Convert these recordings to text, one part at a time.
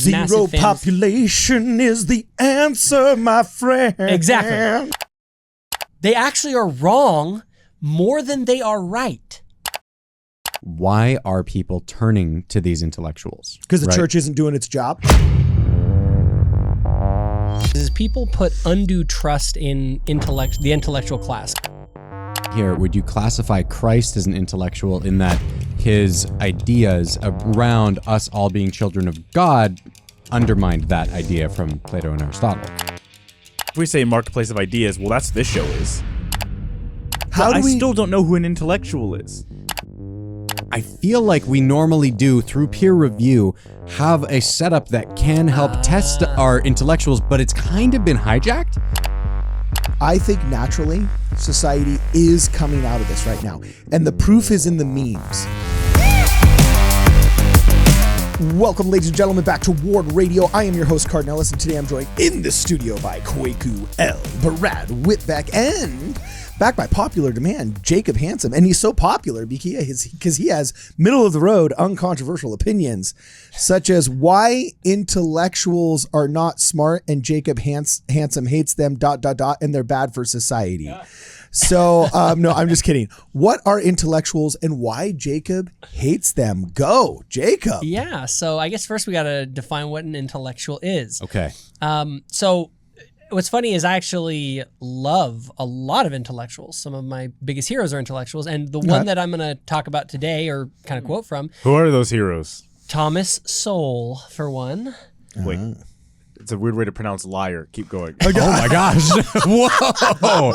Zero population is the answer, my friend. Exactly. They actually are wrong more than they are right. Why are people turning to these intellectuals? Because the church isn't doing its job. Is people put undue trust in the intellectual class. Here, would you classify Christ as an intellectual in that his ideas around us all being children of God undermined that idea from Plato and Aristotle? If we say marketplace of ideas, well, that's this show is. I still don't know who an intellectual is. I feel like we normally do, through peer review, have a setup that can help test our intellectuals, but it's kind of been hijacked. I think naturally society is coming out of this right now, and the proof is in the memes. Welcome, ladies and gentlemen, back to Ward Radio. I am your host, Cardinellis, and today I'm joined in the studio by Kwaku L. Brad Whitbeck, and back by popular demand, Jacob Handsome. And he's so popular because he has middle-of-the-road, uncontroversial opinions, such as why intellectuals are not smart and Jacob Handsome hates them, ... and they're bad for society. Yeah. So, no, I'm just kidding. What are intellectuals and why Jacob hates them? Go, Jacob. Yeah, so I guess first we got to define what an intellectual is. Okay. So what's funny is I actually love a lot of intellectuals. Some of my biggest heroes are intellectuals. And the one that I'm going to talk about today, or kind of quote from. Who are those heroes? Thomas Sowell, for one. Wait. It's a weird way to pronounce liar. Keep going. Oh my gosh. Whoa.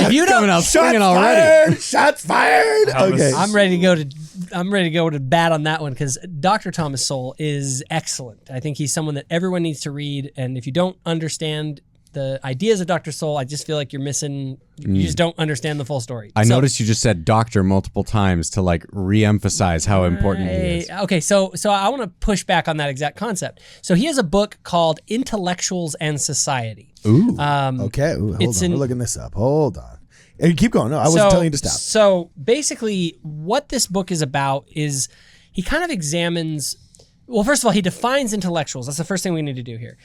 If you don't, out swinging already. Shots fired. Okay. I'm ready to go to bat on that one because Dr. Thomas Sowell is excellent. I think he's someone that everyone needs to read. And if you don't understand the ideas of Dr. Sowell, I just feel like you're missing, you just don't understand the full story. I noticed you just said doctor multiple times to like re-emphasize how important he is. Okay, so I want to push back on that exact concept. So he has a book called Intellectuals and Society. Ooh, okay. Ooh, hold on, we're looking this up. Hold on. And keep going. No, I wasn't telling you to stop. So basically what this book is about is he kind of examines. Well, first of all, he defines intellectuals. That's the first thing we need to do here.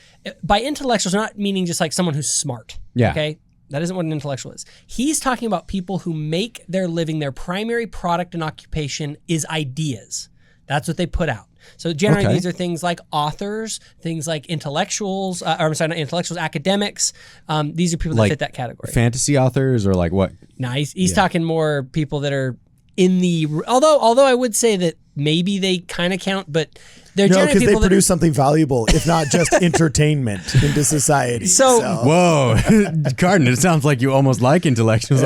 By intellectuals, not meaning just like someone who's smart. Yeah. Okay? That isn't what an intellectual is. He's talking about people who make their living, their primary product and occupation is ideas. That's what they put out. So generally, these are things like authors, things like intellectuals, academics. These are people that fit that category. Fantasy authors or like what? No, he's talking more people that are in the, although I would say that maybe they kind of count, but they're generally because they people produce something valuable, if not just entertainment into society. Whoa, Cardin, it sounds like you almost like intellectuals.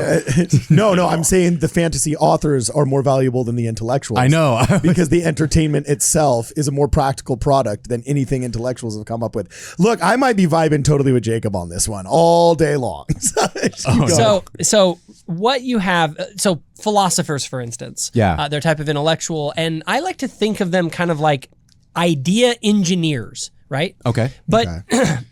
No, I'm saying the fantasy authors are more valuable than the intellectuals. I know. Because the entertainment itself is a more practical product than anything intellectuals have come up with. Look, I might be vibing totally with Jacob on this one all day long. So what you have, so philosophers, for instance, they're a type of intellectual, and I like to think of them kind of like idea engineers, right? Okay. But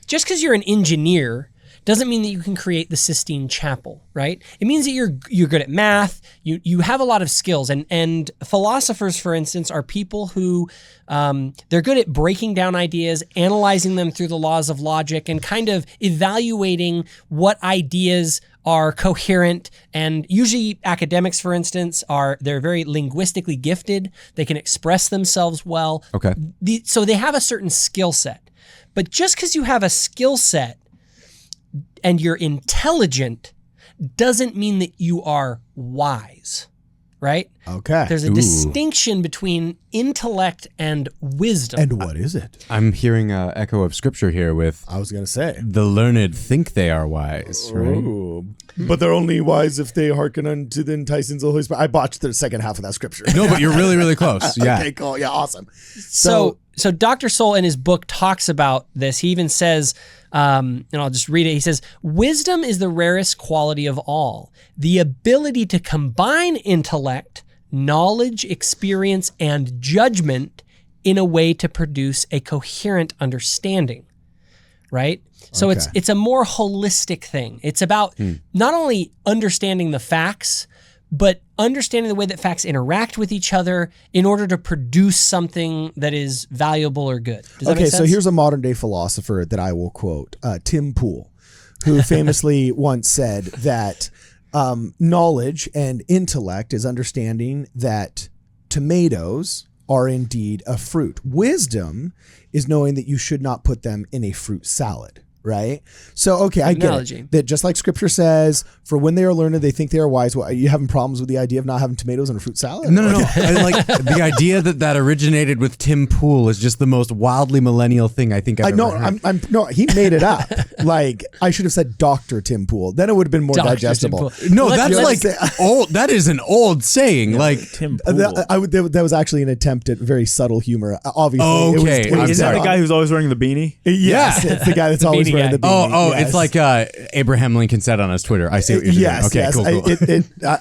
just because you're an engineer doesn't mean that you can create the Sistine Chapel, right? It means that you're good at math, you have a lot of skills, and philosophers, for instance, are people who they're good at breaking down ideas, analyzing them through the laws of logic, and kind of evaluating what ideas are coherent. And usually academics, for instance, they're very linguistically gifted. They can express themselves well. Okay. So they have a certain skill set. But just because you have a skill set and you're intelligent doesn't mean that you are wise, right? Okay. There's a distinction between intellect and wisdom. And what is it? I'm hearing an echo of scripture here with, I was going to say, the learned think they are wise, right? Ooh. But they're only wise if they hearken unto the enticings of the Holy Spirit. I botched the second half of that scripture. No, but you're really, really close. Yeah. Okay, cool. Yeah, awesome. So Dr. Sowell in his book talks about this. He even says, and I'll just read it. He says, wisdom is the rarest quality of all. The ability to combine intellect, knowledge, experience, and judgment in a way to produce a coherent understanding, right? So it's a more holistic thing. It's about not only understanding the facts, but understanding the way that facts interact with each other in order to produce something that is valuable or good. Does that make sense? So here's a modern day philosopher that I will quote, Tim Pool, who famously once said that knowledge and intellect is understanding that tomatoes are indeed a fruit. Wisdom is knowing that you should not put them in a fruit salad. Right. So, okay, I get it. That just like scripture says, for when they are learned, they think they are wise. Well, are you having problems with the idea of not having tomatoes in a fruit salad? No. I like the idea that originated with Tim Pool is just the most wildly millennial thing I think I've ever heard. No, he made it up. Like, I should have said Dr. Tim Pool. Then it would have been more digestible. No, that's like old. That is an old saying. Like Tim Pool. That was actually an attempt at very subtle humor. Obviously. Okay. Is that the guy who's always wearing the beanie? Yes, it's the guy that's always wearing the beanie. Yes. It's like Abraham Lincoln said on his Twitter. I see what you're doing. Okay, yes. cool.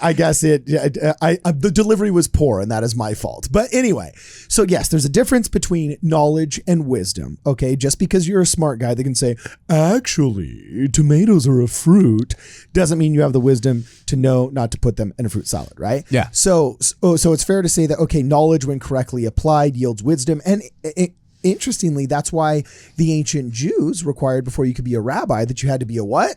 I guess the delivery was poor, and that is my fault. But anyway, so yes, there's a difference between knowledge and wisdom. Okay, just because you're a smart guy that can say, actually, tomatoes are a fruit, doesn't mean you have the wisdom to know not to put them in a fruit salad, right? Yeah. So it's fair to say that, okay, knowledge when correctly applied yields wisdom, and interestingly, that's why the ancient Jews required before you could be a rabbi that you had to be a what?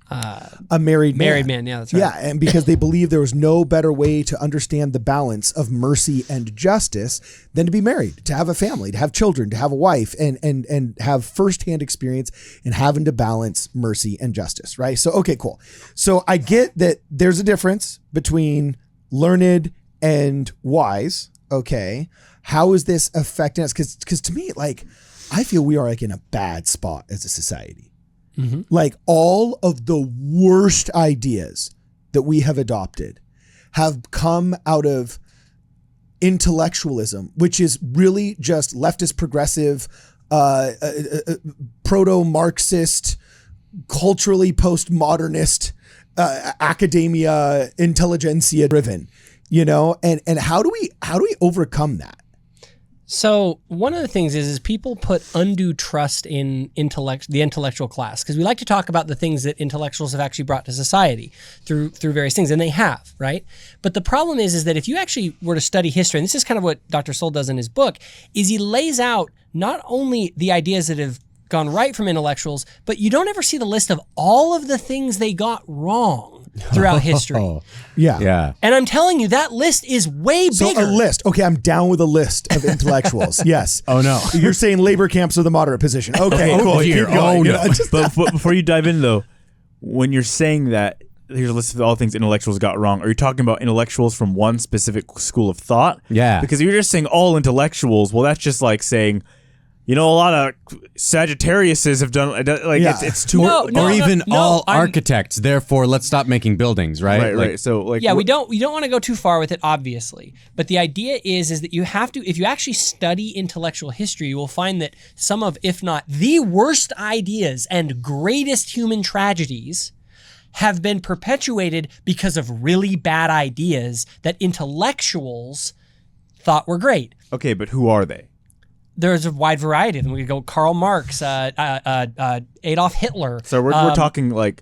A married man. Yeah, that's right. Yeah, and because they believed there was no better way to understand the balance of mercy and justice than to be married, to have a family, to have children, to have a wife, and have firsthand experience in having to balance mercy and justice, right? So, okay, cool. So I get that there's a difference between learned and wise, okay? How is this affecting us? Because to me, like, I feel we are like in a bad spot as a society. Mm-hmm. Like all of the worst ideas that we have adopted have come out of intellectualism, which is really just leftist, progressive, proto-Marxist, culturally postmodernist, academia, intelligentsia driven, you know? And how do we overcome that? So one of the things is people put undue trust in the intellectual class, because we like to talk about the things that intellectuals have actually brought to society through various things, and they have, right? But the problem is that if you actually were to study history, and this is kind of what Dr. Soul does in his book, is he lays out not only the ideas that have gone right from intellectuals, but you don't ever see the list of all of the things they got wrong throughout history. Yeah. And I'm telling you, that list is way bigger. So a list. Okay, I'm down with a list of intellectuals. Yes. Oh, no. You're saying labor camps are the moderate position. Okay, cool. Here. Keep going. No. But before you dive in, though, when you're saying that, here's a list of all things intellectuals got wrong, are you talking about intellectuals from one specific school of thought? Yeah. Because if you're just saying all intellectuals, well, that's just like saying, you know, a lot of Sagittariuses have done, like, it's too... Or even all architects, therefore, let's stop making buildings, right? Right. So, like... Yeah, we don't want to go too far with it, obviously. But the idea is that you have to, if you actually study intellectual history, you will find that some of, if not the worst ideas and greatest human tragedies have been perpetuated because of really bad ideas that intellectuals thought were great. Okay, but who are they? There's a wide variety of them. We could go Karl Marx, Adolf Hitler. So we're talking like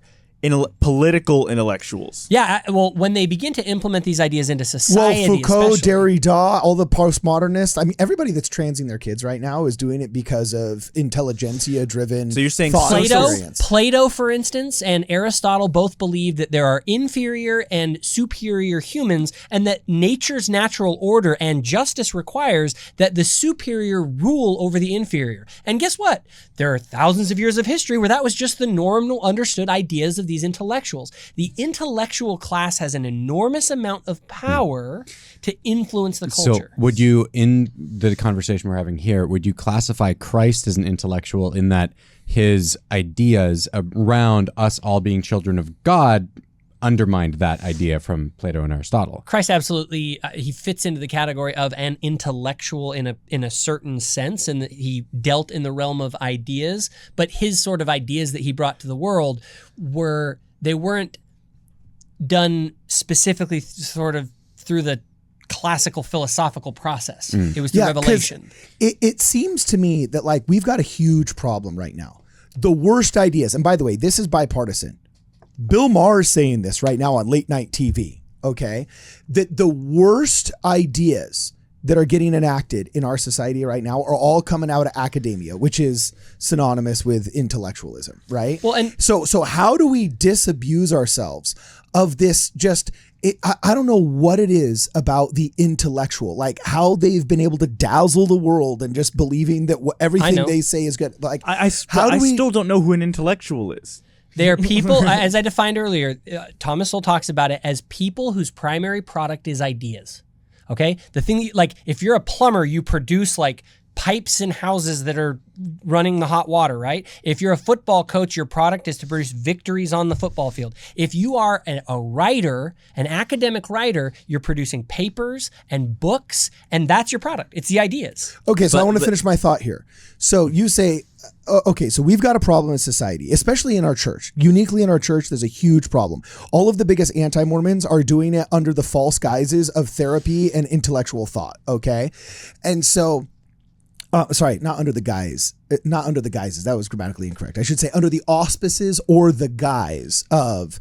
political intellectuals. Yeah, well, when they begin to implement these ideas into society, well, Foucault, especially. Derrida, all the postmodernists. I mean, everybody that's transing their kids right now is doing it because of intelligentsia-driven. So you're saying Plato, for instance, and Aristotle both believe that there are inferior and superior humans, and that nature's natural order and justice requires that the superior rule over the inferior. And guess what? There are thousands of years of history where that was just the normal, understood ideas of these intellectuals. The intellectual class has an enormous amount of power to influence the culture. So would you, in the conversation we're having here, would you classify Christ as an intellectual in that his ideas around us all being children of God undermined that idea from Plato and Aristotle? Christ absolutely, he fits into the category of an intellectual in a certain sense, and that he dealt in the realm of ideas, but his sort of ideas that he brought to the world weren't done specifically sort of through the classical philosophical process. It was through revelation. It seems to me that like we've got a huge problem right now. The worst ideas, and by the way, this is bipartisan. Bill Maher is saying this right now on late night TV. okay, that the worst ideas that are getting enacted in our society right now are all coming out of academia, which is synonymous with intellectualism, right? Well, and so how do we disabuse ourselves of this I don't know what it is about the intellectual, like how they've been able to dazzle the world and just believing that everything they say is good. Like, I still don't know who an intellectual is. they are people, as I defined earlier, Thomas Sowell talks about it as people whose primary product is ideas. Okay? The thing, like, if you're a plumber, you produce like pipes in houses that are running the hot water, right? If you're a football coach, your product is to produce victories on the football field. If you are a writer, an academic writer, you're producing papers and books, and that's your product. It's the ideas. Okay, so I want to finish my thought here. So you say, okay, so we've got a problem in society, especially in our church. Uniquely in our church, there's a huge problem. All of the biggest anti-Mormons are doing it under the false guises of therapy and intellectual thought, okay? And so sorry, not under the guises. That was grammatically incorrect. I should say under the auspices or the guise of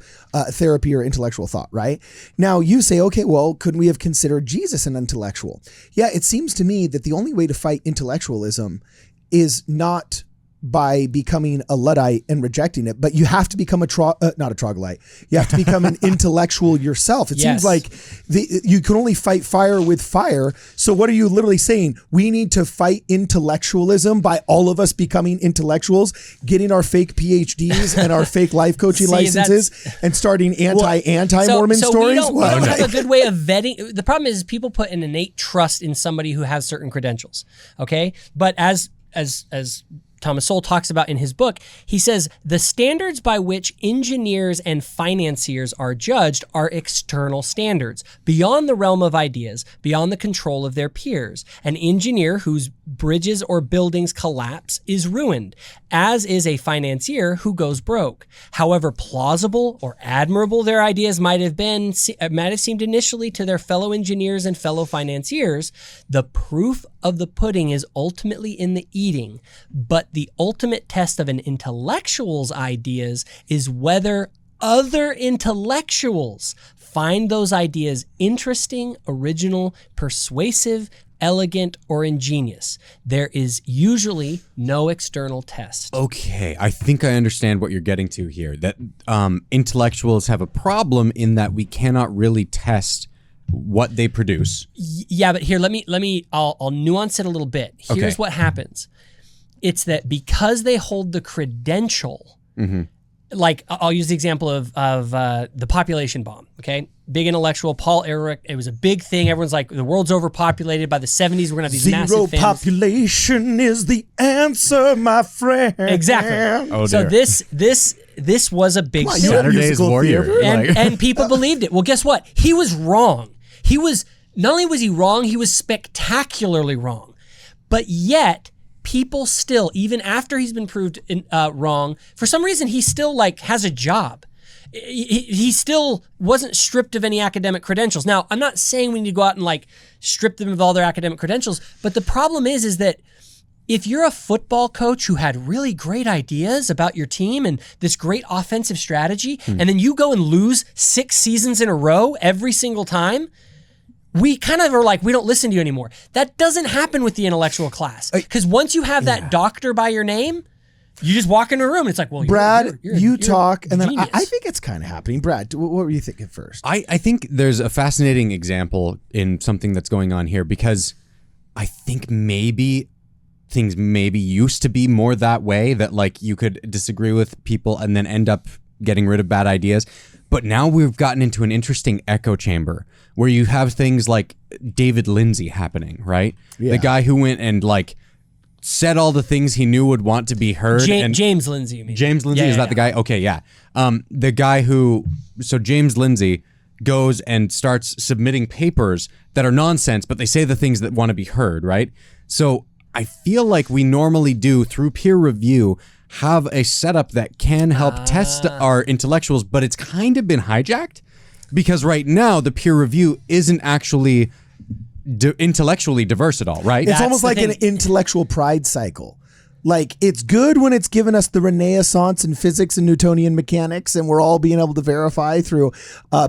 therapy or intellectual thought, right? Now you say, okay, well, couldn't we have considered Jesus an intellectual? Yeah, it seems to me that the only way to fight intellectualism is not by becoming a Luddite and rejecting it, but you have to become not a troglodyte. You have to become an intellectual yourself. It seems like you can only fight fire with fire. So what are you literally saying? We need to fight intellectualism by all of us becoming intellectuals, getting our fake PhDs and our fake life coaching licenses and starting anti-Mormon stories? We don't have a good way of vetting. The problem is people put an innate trust in somebody who has certain credentials. Okay. But as Thomas Sowell talks about in his book, he says the standards by which engineers and financiers are judged are external standards, beyond the realm of ideas, beyond the control of their peers. An engineer whose bridges or buildings collapse is ruined, as is a financier who goes broke. However plausible or admirable their ideas might have seemed initially to their fellow engineers and fellow financiers, the proof of the pudding is ultimately in the eating, but the ultimate test of an intellectual's ideas is whether other intellectuals find those ideas interesting, original, persuasive, elegant, or ingenious. There is usually no external test. Okay, I think I understand what you're getting to here. That intellectuals have a problem in that we cannot really test what they produce. Yeah, but here, I'll nuance it a little bit. Here's what happens. It's that because they hold the credential, like I'll use the example of the population bomb, okay? Big intellectual, Paul Ehrlich, it was a big thing. Everyone's like, the world's overpopulated. By the 70s, we're going to have these massive Zero families. population is the answer, my friend. Exactly. Oh, so dear. this was a big thing. Saturday's Warrior. And people believed it. Well, guess what? He was wrong. Not only was he wrong, he was spectacularly wrong. But yet, people still, even after he's been proved wrong, for some reason he still like has a job. He still wasn't stripped of any academic credentials. Now, I'm not saying we need to go out and like strip them of all their academic credentials, but the problem is that if you're a football coach who had really great ideas about your team and this great offensive strategy, and then you go and lose 6 seasons in a row every single time, we kind of are like, we don't listen to you anymore. That doesn't happen with the intellectual class. Because once you have that doctor by your name, you just walk into a room and it's like, well, Brad, you're talk, and then genius. I think it's kind of happening. Brad, what were you thinking first? I think there's a fascinating example in something that's going on here, because I think maybe things used to be more that way, that like you could disagree with people and then end up getting rid of bad ideas. But now we've gotten into an interesting echo chamber where you have things like David Lindsay happening, right? Yeah. The guy who went and like said all the things he knew would want to be heard. James Lindsay, you mean? James Lindsay, is that the guy? Okay, yeah. The guy so James Lindsay goes and starts submitting papers that are nonsense, but they say the things that want to be heard, right? So I feel like we normally do, through peer review, have a setup that can help test our intellectuals, but it's kind of been hijacked because right now the peer review isn't actually intellectually diverse at all, right? It's almost like an intellectual pride cycle. Like, it's good when it's given us the Renaissance in physics and Newtonian mechanics, and we're all being able to verify through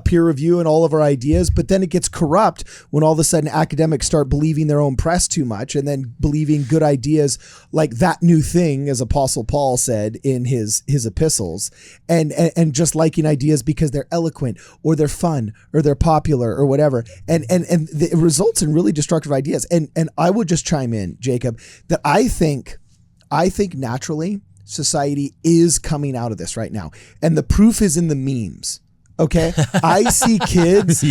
peer review and all of our ideas. But then it gets corrupt when all of a sudden academics start believing their own press too much, and then believing good ideas like that new thing, as Apostle Paul said in his epistles, and just liking ideas because they're eloquent or they're fun or they're popular or whatever. And it results in really destructive ideas. And I would just chime in, Jacob, that I think naturally society is coming out of this right now. And the proof is in the memes. Okay. I see kids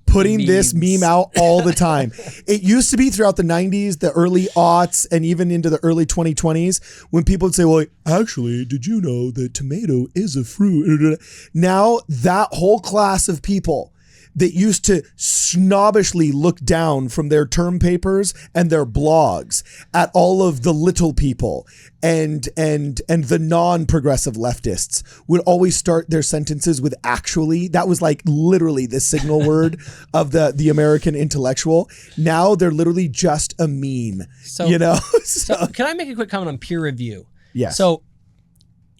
putting this meme out all the time. It used to be throughout the 90s, the early aughts, and even into the early 2020s when people would say, well, actually, did you know that tomato is a fruit? Now that whole class of people that used to snobbishly look down from their term papers and their blogs at all of the little people and the non-progressive leftists would always start their sentences with actually. That was like literally the signal word of the American intellectual. Now they're literally just a meme, So can I make a quick comment on peer review? Yes. So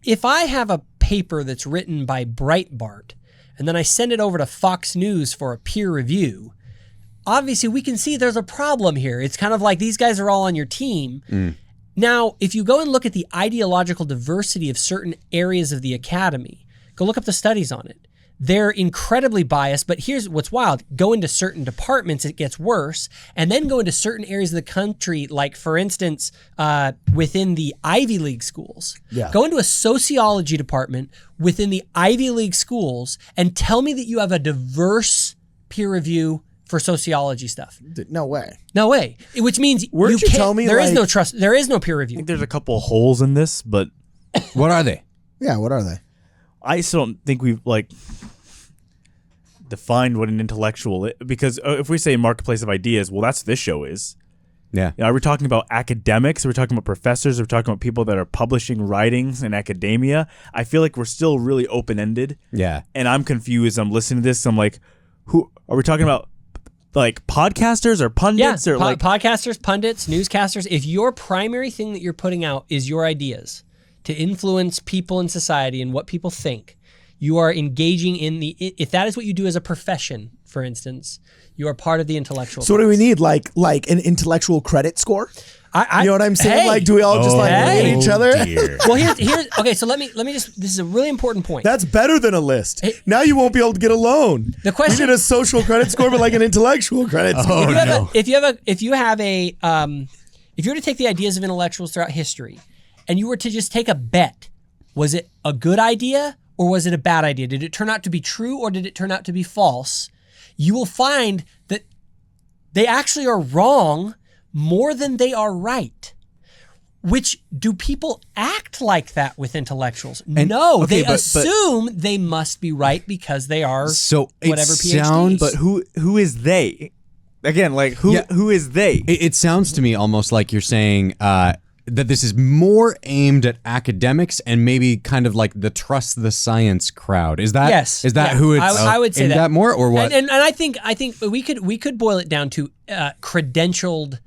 if I have a paper that's written by Breitbart, and then I send it over to Fox News for a peer review, obviously we can see there's a problem here. It's kind of like these guys are all on your team. Now, if you go and look at the ideological diversity of certain areas of the academy, go look up the studies on it. They're incredibly biased, but here's what's wild. Go into certain departments, it gets worse, and then go into certain areas of the country, like, for instance, within the Ivy League schools. Yeah. Go into a sociology department within the Ivy League schools and tell me that you have a diverse peer review for sociology stuff. No way. No way. Which means you can't, tell me there is no trust. There is no peer I review. think there's a couple holes in this, but What are they? Yeah, what are they? I still don't think we've defined what an intellectual is, because if we say marketplace of ideas, well, that's what this show is. Yeah. Are we talking about academics? Are we talking about professors? Are we talking about people that are publishing writings in academia? I feel like we're still really open-ended. Yeah. And I'm confused. I'm listening to this. I'm like, who are we talking about? Like podcasters or pundits or like podcasters, pundits, newscasters. If your primary thing that you're putting out is your ideas to influence people in society and what people think, you are engaging in if that is what you do as a profession, for instance, you are part of the intellectual. So what do we need? Like an intellectual credit score? You know what I'm saying? Hey. Like, do we all just look at each other? Well, here's okay. So let me just. This is a really important point. That's better than a list. Now you won't be able to get a loan. The question- we need a social credit score, but like an intellectual credit score. If you were to take the ideas of intellectuals throughout history, and you were to just take a bet, was it a good idea or was it a bad idea? Did it turn out to be true or did it turn out to be false? You will find that they actually are wrong more than they are right. Which, do people act like that with intellectuals? No, they assume they must be right because they are whatever PhDs. But who is they? Again, like who is they? It sounds to me almost like you're saying that this is more aimed at academics and maybe kind of like the trust the science crowd. Is that who it's I would say aimed at more, or what? And I think we could boil it down to credentialed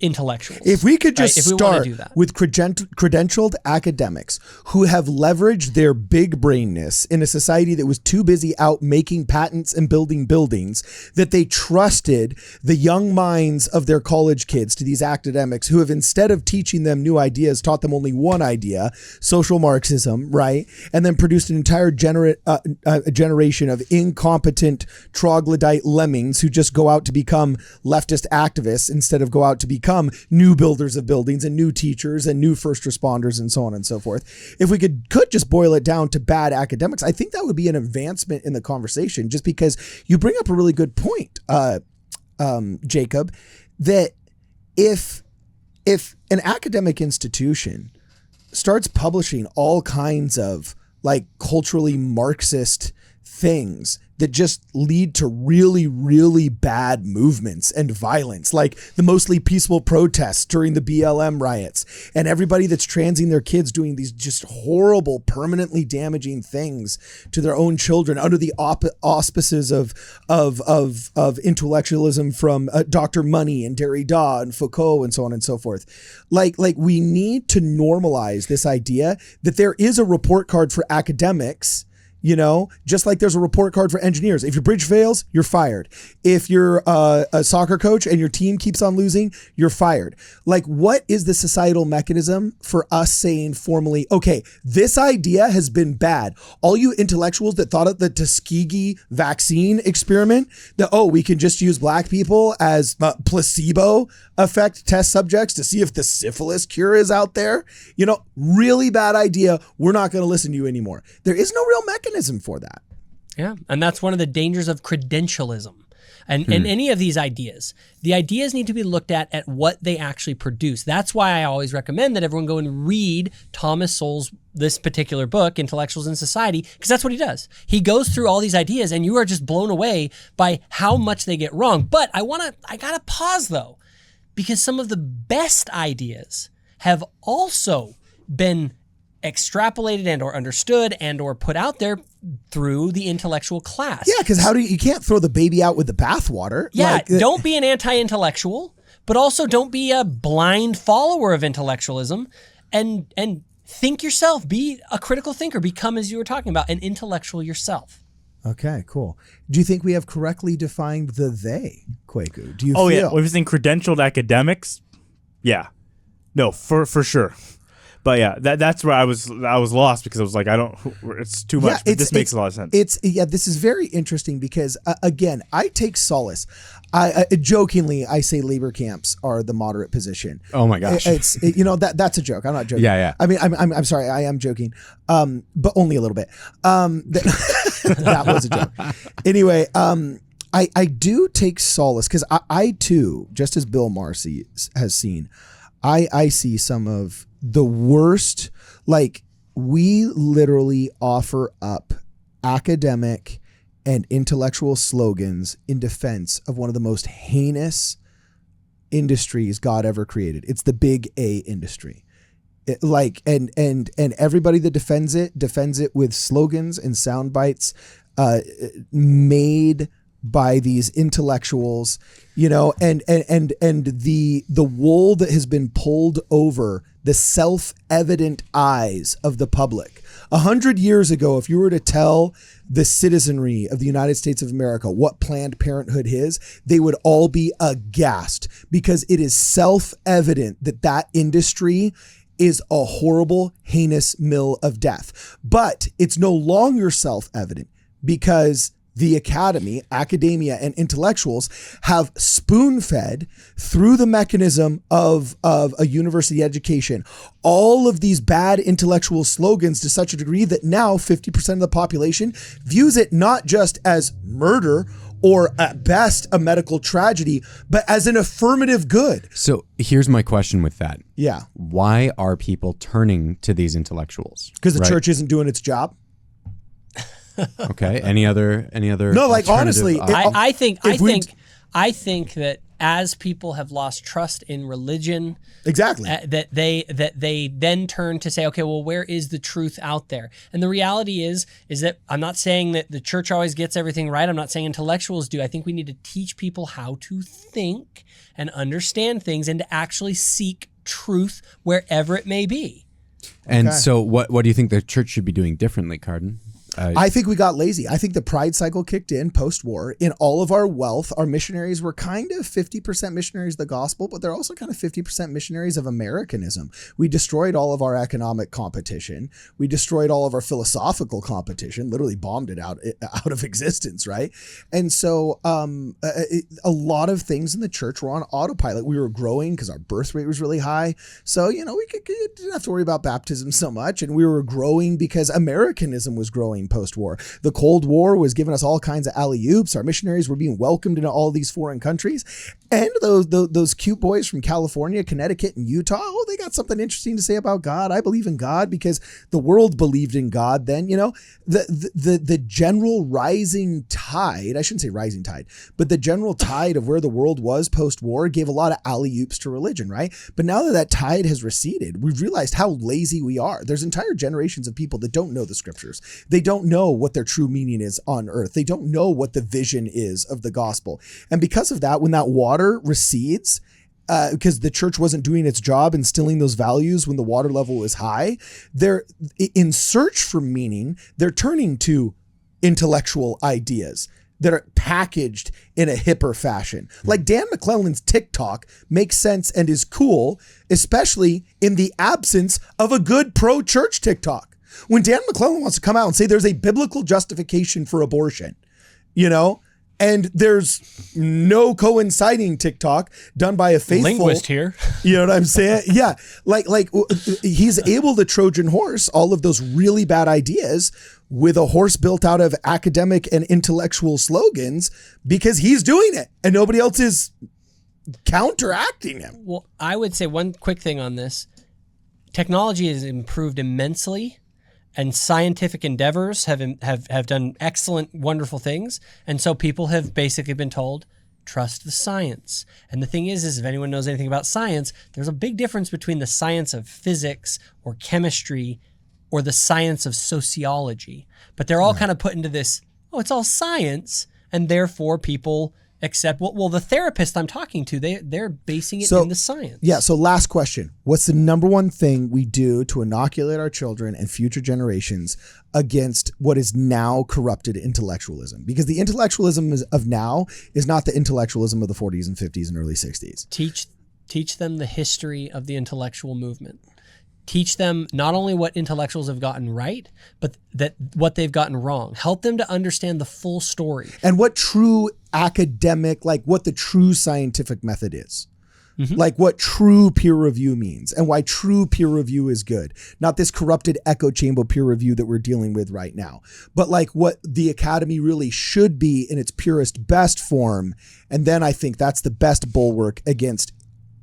intellectuals. If we could just if we start do that. with credentialed academics who have leveraged their big brainness in a society that was too busy out making patents and building buildings, that they trusted the young minds of their college kids to these academics who have, instead of teaching them new ideas, taught them only one idea, social Marxism, right? And then produced an entire generation of incompetent troglodyte lemmings who just go out to become leftist activists instead of go out to become new builders of buildings and new teachers and new first responders and so on and so forth. If we could just boil it down to bad academics, I think that would be an advancement in the conversation, just because you bring up a really good point, Jacob, that if an academic institution starts publishing all kinds of like culturally Marxist things that just lead to really, really bad movements and violence, like the mostly peaceful protests during the BLM riots, and everybody that's transing their kids doing these just horrible, permanently damaging things to their own children under the auspices of intellectualism from Dr. Money and Derrida and Foucault and so on and so forth. Like we need to normalize this idea that there is a report card for academics, you know, just like there's a report card for engineers. If your bridge fails, you're fired. If you're a soccer coach and your team keeps on losing, you're fired. Like, what is the societal mechanism for us saying formally, okay, this idea has been bad. All you intellectuals that thought of the Tuskegee vaccine experiment, that, oh, we can just use black people as placebo effect test subjects to see if the syphilis cure is out there. You know, really bad idea. We're not going to listen to you anymore. There is no real mechanism for that. Yeah. And that's one of the dangers of credentialism. And any of these ideas, the ideas need to be looked at what they actually produce. That's why I always recommend that everyone go and read Thomas Sowell's, this particular book, Intellectuals in Society, because that's what he does. He goes through all these ideas and you are just blown away by how much they get wrong. But I gotta pause though, because some of the best ideas have also been extrapolated and or understood and or put out there through the intellectual class. Yeah, because you can't throw the baby out with the bathwater. Yeah, like, don't be an anti-intellectual, but also don't be a blind follower of intellectualism, and think yourself, be a critical thinker, become, as you were talking about, an intellectual yourself. Okay, cool. Do you think we have correctly defined the they, Kwaku? Do you feel? Oh yeah, we've seen credentialed academics. Yeah, no, for sure. But yeah, that's where I was lost, because I was like, it's too much. But this makes a lot of sense. This is very interesting because again, I take solace. I jokingly, I say labor camps are the moderate position. Oh my gosh. That's a joke. I'm not joking. Yeah. I mean, I'm sorry. I am joking. But only a little bit. That was a joke. Anyway, I do take solace because I too, just as Bill Marcy has seen, I see some of the worst. Like, we literally offer up academic and intellectual slogans in defense of one of the most heinous industries God ever created. It's the big A industry. And everybody that defends it with slogans and sound bites made by these intellectuals, and the wool that has been pulled over the self-evident eyes of the public. 100 years ago, if you were to tell the citizenry of the United States of America what Planned Parenthood is, they would all be aghast, because it is self-evident that industry is a horrible, heinous mill of death. But it's no longer self-evident because the academia, and intellectuals have spoon-fed through the mechanism of a university education all of these bad intellectual slogans to such a degree that now 50% of the population views it not just as murder or at best a medical tragedy, but as an affirmative good. So here's my question with that. Yeah. Why are people turning to these intellectuals? Because the church isn't doing its job. Okay. Any other? No, like, honestly, I think that as people have lost trust in religion, exactly, that they then turn to say, okay, well, where is the truth out there? And the reality is that I'm not saying that the church always gets everything right. I'm not saying intellectuals do. I think we need to teach people how to think and understand things and to actually seek truth wherever it may be. And so what do you think the church should be doing differently, Cardin? I think we got lazy. I think the pride cycle kicked in post-war. In all of our wealth, our missionaries were kind of 50% missionaries of the gospel, but they're also kind of 50% missionaries of Americanism. We destroyed all of our economic competition. We destroyed all of our philosophical competition, literally bombed it out of existence, right? And so a lot of things in the church were on autopilot. We were growing because our birth rate was really high. So, we didn't have to worry about baptism so much. And we were growing because Americanism was growing. feeling post-war. The Cold War was giving us all kinds of alley-oops. Our missionaries were being welcomed into all these foreign countries. And those cute boys from California, Connecticut, and Utah, oh, they got something interesting to say about God. I believe in God because the world believed in God then. You know, the general rising tide, I shouldn't say rising tide, but the general tide of where the world was post-war gave a lot of alley-oops to religion, right? But now that tide has receded, we've realized how lazy we are. There's entire generations of people that don't know the scriptures. They don't know what their true meaning is on earth. They don't know what the vision is of the gospel. And because of that, when that water recedes, because the church wasn't doing its job instilling those values when the water level was high, they're in search for meaning. They're turning to intellectual ideas that are packaged in a hipper fashion. Like Dan McClellan's TikTok makes sense and is cool, especially in the absence of a good pro-church TikTok. When Dan McClellan wants to come out and say there's a biblical justification for abortion, you know, and there's no coinciding TikTok done by a faithful linguist here. You know what I'm saying? Yeah. Like he's able to Trojan horse all of those really bad ideas with a horse built out of academic and intellectual slogans because he's doing it and nobody else is counteracting him. Well, I would say one quick thing on this. Technology has improved immensely. And scientific endeavors have done excellent, wonderful things. And so people have basically been told, trust the science. And the thing is if anyone knows anything about science, there's a big difference between the science of physics or chemistry or the science of sociology. But they're all kind of put into this, oh, it's all science. And therefore people accept, well, the therapist I'm talking to, they're basing it in the science. Yeah. So last question. What's the number one thing we do to inoculate our children and future generations against what is now corrupted intellectualism? Because the intellectualism of now is not the intellectualism of the 40s and 50s and early 60s. Teach them the history of the intellectual movement. Teach them not only what intellectuals have gotten right, but that what they've gotten wrong. Help them to understand the full story. And what true academic, like what the true scientific method is. Mm-hmm. Like what true peer review means and why true peer review is good. Not this corrupted echo chamber peer review that we're dealing with right now, but like what the academy really should be in its purest, best form. And then I think that's the best bulwark against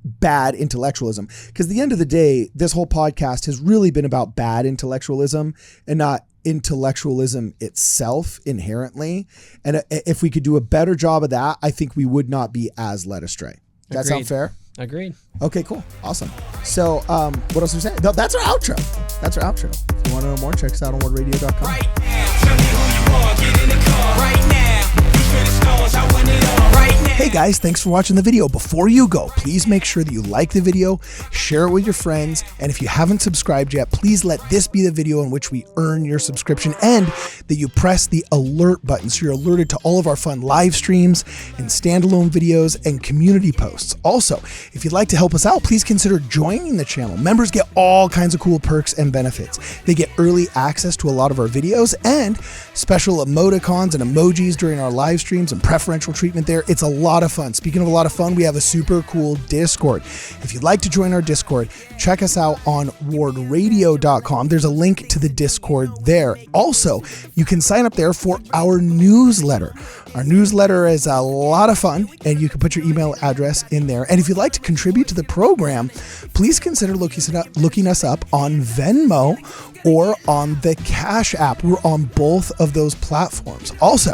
bad intellectualism, because at the end of the day, this whole podcast has really been about bad intellectualism and not intellectualism itself inherently. And if we could do a better job of that, I think we would not be as led astray. Does that sound fair? Agreed. Okay, cool. Awesome. So what else are we saying? No, that's our outro. That's our outro. If you want to know more, check us out on wordradio.com. Right now, tell me who you are, get in the car. Right now, reach for the stars, I want it all. Right now. Hey guys, thanks for watching the video. Before you go, please make sure that you like the video, share it with your friends, and if you haven't subscribed yet, please let this be the video in which we earn your subscription and that you press the alert button so you're alerted to all of our fun live streams and standalone videos and community posts. Also, if you'd like to help us out, please consider joining the channel. Members get all kinds of cool perks and benefits. They get early access to a lot of our videos and special emoticons and emojis during our live streams and preferential treatment there. It's a lot of fun. Speaking of a lot of fun, we have a super cool Discord. If you'd like to join our Discord, check us out on wardradio.com. There's a link to the Discord there. Also, you can sign up there for our newsletter. Our newsletter is a lot of fun, and you can put your email address in there. And if you'd like to contribute to the program, please consider looking us up on Venmo or on the Cash App. We're on both of those platforms. Also,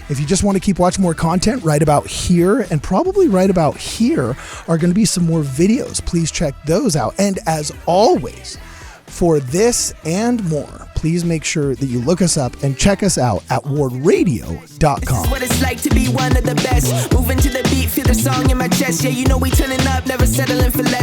if you just want to keep watching more content right about here and probably right about here are going to be some more videos. Please check those out. And as always, for this and more, please make sure that you look us up and check us out at wardradio.com. This is what it's like to be one of the best. Moving to the beat, feel the song in my chest. Yeah, you know we turning up, never settling for less.